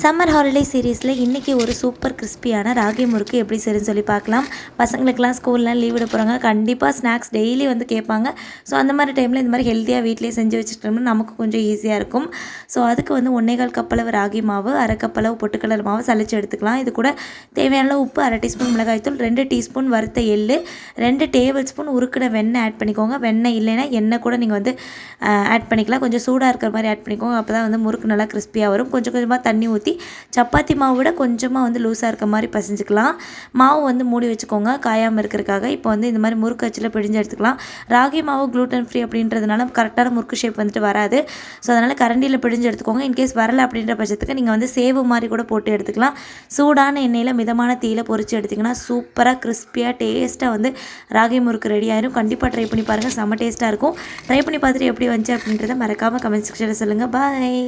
Summer holiday சீரீஸில் இன்றைக்கி ஒரு சூப்பர் கிறிஸ்பியான ராகி முறுக்கு எப்படி சரின்னு சொல்லி பார்க்கலாம். பசங்களுக்கெல்லாம் ஸ்கூல்லாம் லீவ் விட போகிறாங்க. கண்டிப்பாக ஸ்நாக்ஸ் டெய்லி வந்து கேட்பாங்க. ஸோ அந்த மாதிரி டைமில் இந்த மாதிரி ஹெல்த்தியாக வீட்டிலேயே செஞ்சு வச்சுட்டோம்னா நமக்கு கொஞ்சம் ஈஸியாக இருக்கும். ஸோ அதுக்கு வந்து 1.25 கப் அளவு ராகி மாவு, 1/2 கப் அளவு பொட்டுக்கடலை மாவு சலிச்சு எடுத்துக்கலாம். இது கூட தேவையான அளவு உப்பு, 1/2 டீஸ்பூன் மிளகாய்த்தூள், 2 டீஸ்பூன் வறுத்த எள்ளு, 2 டேபிள் ஸ்பூன் உருக்கின வெண்ணெய் ஆட் பண்ணிக்கோங்க. வெண்ணெய் இல்லைன்னா எண்ணெய் கூட நீங்கள் வந்து ஆட் பண்ணிக்கலாம். கொஞ்சம் சூடாக இருக்கிற மாதிரி ஆட் பண்ணிக்கோங்க. அப்போ தான் வந்து முறுக்கு நல்லா கிறிஸ்பியாக வரும். கொஞ்சம் கொஞ்சமாக தண்ணி ஊற்றி சப்பாத்தி மாவு விட கொஞ்சமாக வந்து லூஸாக இருக்க மாதிரி பசைஞ்சிக்கலாம். மாவு வந்து மூடி வச்சுக்கோங்க காயாமல் இருக்கிறதுக்காக. இப்போ வந்து இந்த மாதிரி முறுக்கு அச்சில் பிழிஞ்சு எடுத்துக்கலாம். ராகி மாவு க்ளூட்டன் ஃப்ரீ அப்படின்றதுனால கரெக்டான முறுக்கு ஷேப் வந்துட்டு வராது. ஸோ அதனால் கரண்டியில் பிழிஞ்சு எடுத்துக்கோங்க. இன்கேஸ் வரலை அப்படின்ற பட்சத்துக்கு நீங்கள் வந்து சேவு மாதிரி கூட போட்டு எடுத்துக்கலாம். சூடான எண்ணெயில் மிதமான தீயில் பொரித்து எடுத்திங்கன்னா சூப்பராக கிறிஸ்பியாக டேஸ்ட்டாக வந்து ராகி முறுக்கு ரெடி ஆயிரும். கண்டிப்பாக ட்ரை பண்ணி பாருங்கள். செம்ம டேஸ்ட்டாக இருக்கும். ட்ரை பண்ணி பார்த்துட்டு எப்படி வந்துச்சு அப்படின்றத மறக்காமல் கமெண்ட் செக்ஷனில் சொல்லுங்கள். பாய்.